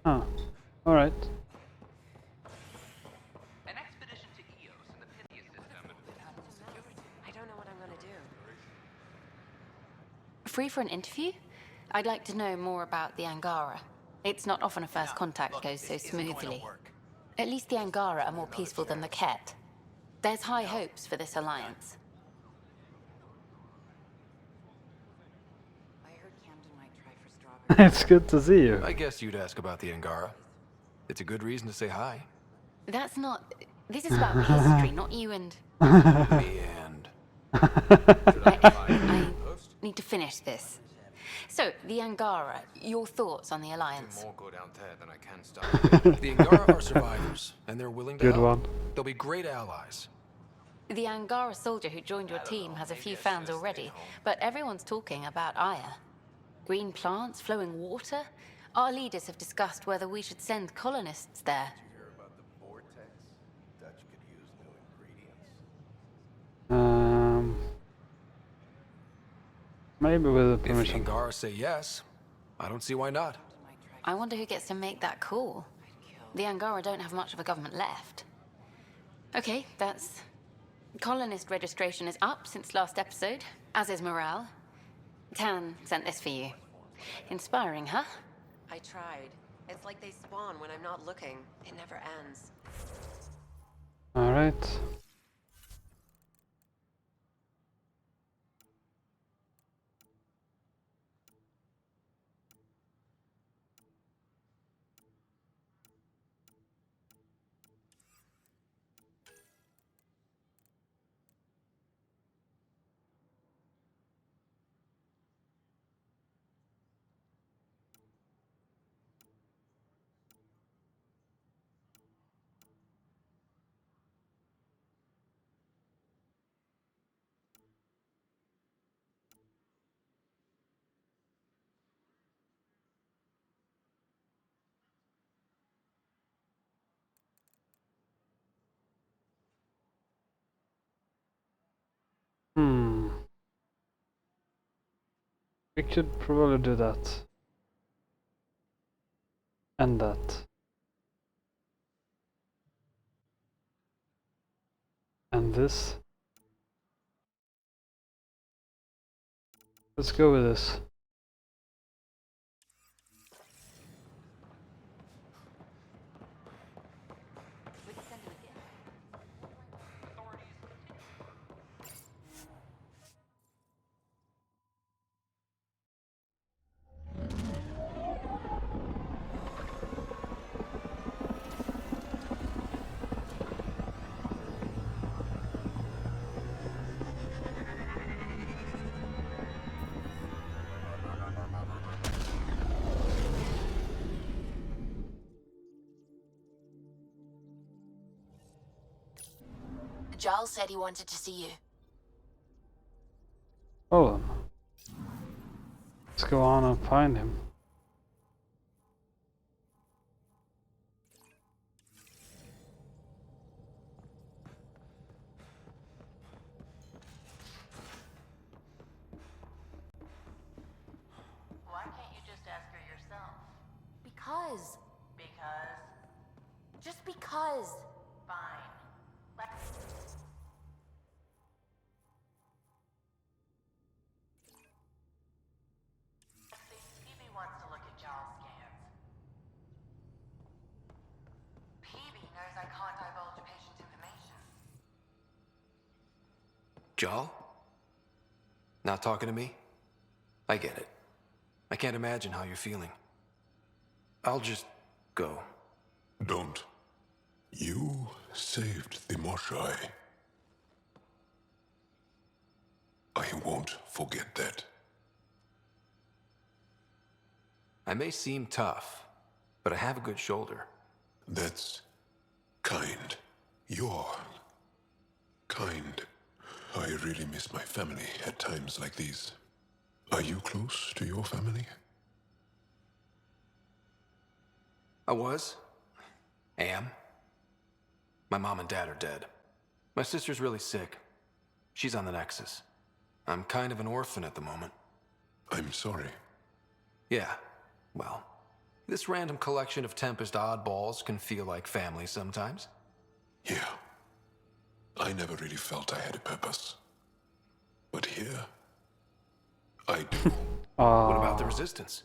Huh. Alright. An expedition to Eos in the Pythia system. I don't know what I'm gonna do. Free for an interview? I'd like to know more about the Angara. It's not often a first contact goes so smoothly. At least the Angara are more peaceful than the Ket. There's high hopes for this alliance. I heard Camden might try for strawberries. It's good to see you. I guess you'd ask about the Angara. It's a good reason to say hi. That's not... This is about history, not you and... Me and... I need to finish this. So, the Angara, your thoughts on the alliance? More go down there than I can stop. The Angara are survivors, and they're willing to Good help. one. They'll be great allies. The Angara soldier who joined your team has a few fans already, but everyone's talking about Aya. Green plants, flowing water? Our leaders have discussed whether we should send colonists there. Hear about the vortex? Dutch could use new ingredients. Maybe with the If the permission. Angara say yes, I don't see why not. I wonder who gets to make that call. The Angara don't have much of a government left. Okay, that's... Colonist registration is up since last episode, as is morale. Tan sent this for you. Inspiring, huh? I tried. It's like they spawn when I'm not looking. It never ends. Alright. We could probably do that. And that. And this. Let's go with this. Giles said he wanted to see you. Hold on. Let's go on and find him. Why can't you just ask her yourself? Because. Because? Just because. Fine. Let's... PB wants to look at Giles' scans. PB knows I can't divulge a patient's information. Jal? Not talking to me? I get it. I can't imagine how you're feeling. I'll just go. Don't. You saved the Moshai. I won't forget that. I may seem tough, but I have a good shoulder. That's kind. You're kind. I really miss my family at times like these. Are you close to your family? I was. Am. My mom and dad are dead. My sister's really sick. She's on the Nexus. I'm kind of an orphan at the moment. I'm sorry. Yeah, well, this random collection of Tempest oddballs can feel like family sometimes. Yeah. I never really felt I had a purpose. But here, I do. What about the Resistance?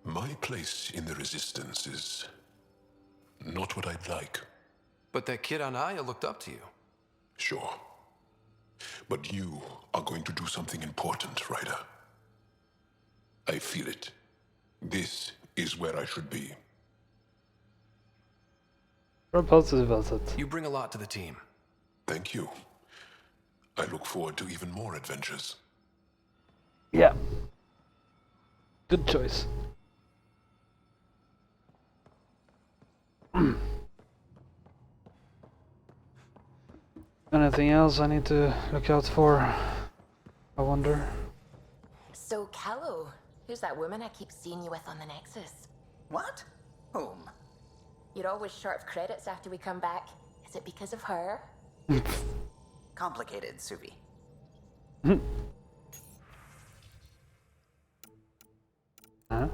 My place in the Resistance is not what I'd like. But that kid on Aya looked up to you. Sure. But you are going to do something important, Ryder. I feel it. This is where I should be. We're positive about it. You bring a lot to the team. Thank you. I look forward to even more adventures. Yeah. Good choice. Anything else I need to look out for? I wonder. So, Callow, who's that woman I keep seeing you with on the Nexus? What? Whom? You're always short of credits after we come back. Is it because of her? Complicated, Suvi. Huh?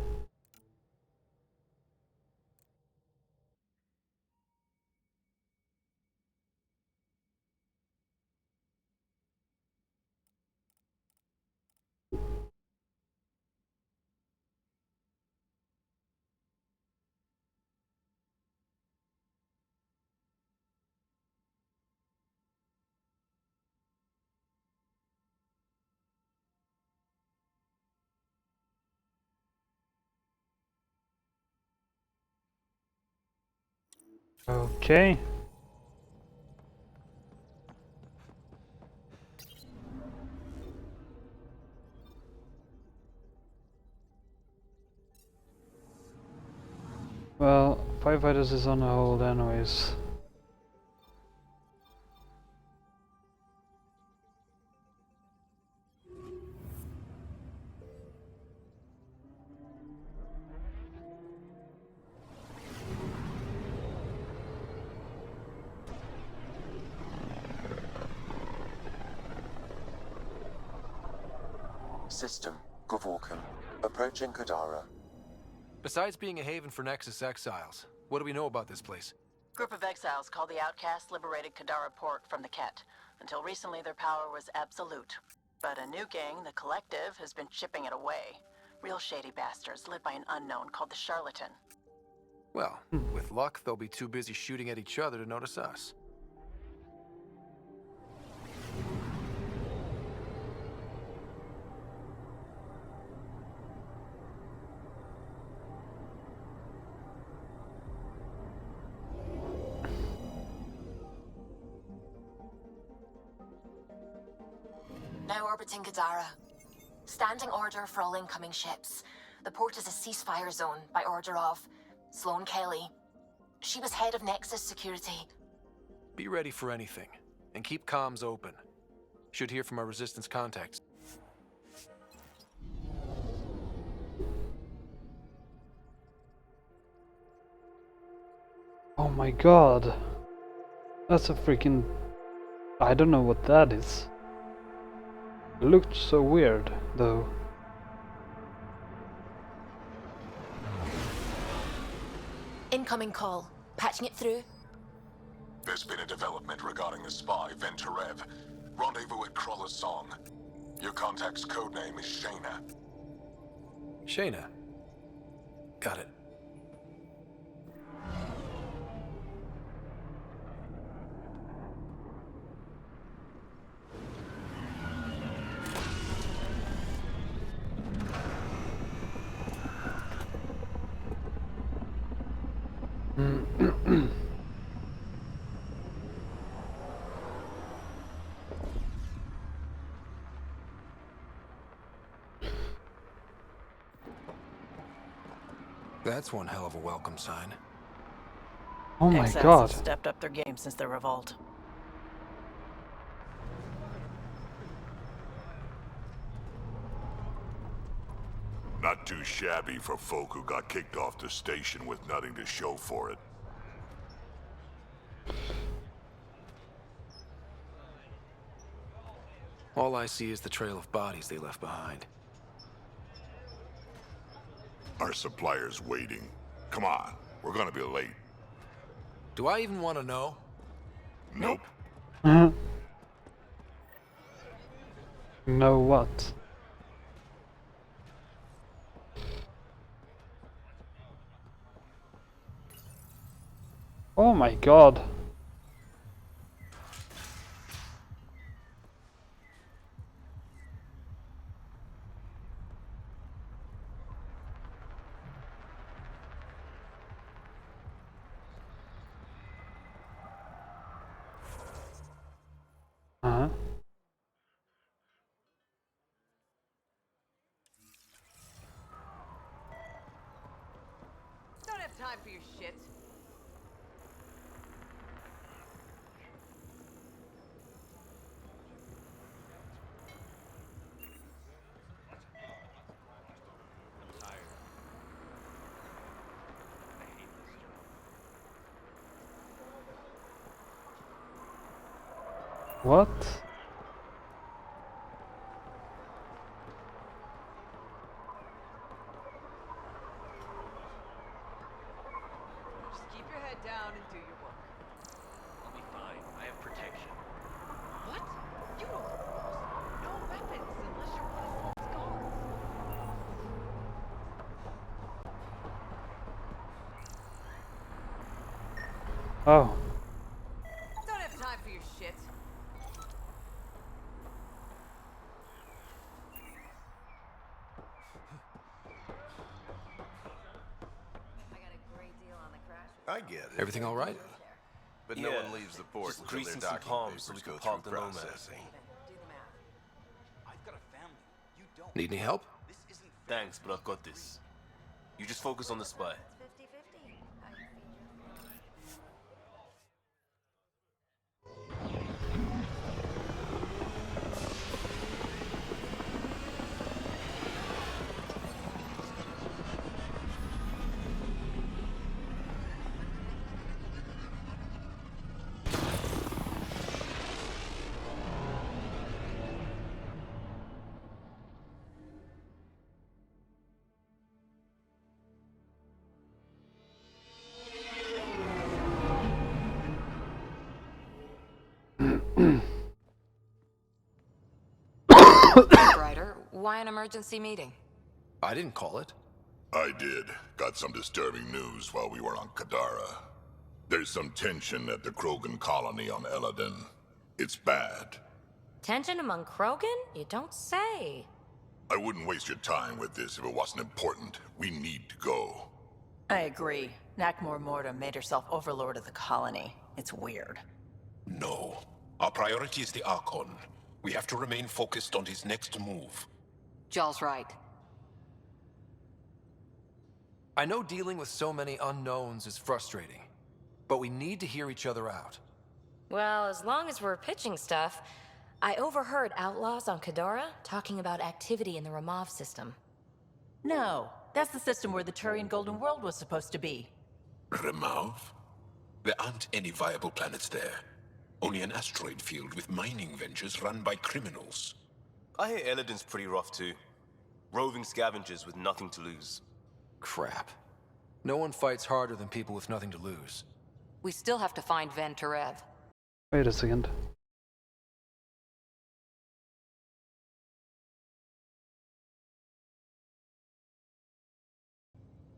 Okay. Well, firefighters is on hold anyways. System, Gavorkan. Approaching Kadara. Besides being a haven for Nexus exiles, what do we know about this place? Group of exiles called the Outcasts liberated Kadara Port from the Ket. Until recently, their power was absolute. But a new gang, the Collective, has been chipping it away. Real shady bastards led by an unknown called the Charlatan. Well, with luck, they'll be too busy shooting at each other to notice us. Now orbiting Kadara. Standing order for all incoming ships. The port is a ceasefire zone by order of Sloane Kelly. She was head of Nexus security. Be ready for anything, and keep comms open. Should hear from our Resistance contacts. Oh my god. That's a freaking... I don't know what that is. It looked so weird, though. Incoming call. Patching it through. There's been a development regarding the spy, Venturev. Rendezvous at Crawler's Song. Your contact's codename is Shayna. Shayna. Got it. That's one hell of a welcome sign. Oh my Exats god. have stepped up their game since the revolt. Not too shabby for folk who got kicked off the station with nothing to show for it. All I see is the trail of bodies they left behind. Our supplier's waiting. Come on, we're gonna be late. Do I even want to know? Nope. Know what? Oh my god. Uh-huh. Don't have time for your shit. What? Just keep your head down and do your work. I'll be fine. I have protection. What? You know the rules. No weapons unless you're one of Sloan's guards. Oh. Don't have time for your shit. I got a great deal on the crash. I get it. Everything all right? But no one leaves the port just until their greasing some docking palms so papers we go can park through the Nomad. processing. Do the math. I've got a family. You don't. Need any help? This isn't Thanks, but I've got this. You just focus on the spy. It's 50-50. How you feed your Ryder, why an emergency meeting? I didn't call it. I did. Got some disturbing news while we were on Kadara. There's some tension at the Krogan colony on Eladin. It's bad. Tension among Krogan? You don't say. I wouldn't waste your time with this if it wasn't important. We need to go. I agree. Nakmor Morta made herself overlord of the colony. It's weird. No. Our priority is the Archon. We have to remain focused on his next move. Jall's right. I know dealing with so many unknowns is frustrating, but we need to hear each other out. Well, as long as we're pitching stuff, I overheard outlaws on Kadara talking about activity in the Ramov system. No, that's the system where the Turian Golden World was supposed to be. Remav? There aren't any viable planets there. Only an asteroid field with mining ventures run by criminals. I hear Eladin's pretty rough too. Roving scavengers with nothing to lose. Crap. No one fights harder than people with nothing to lose. We still have to find Van Terev. Wait a second.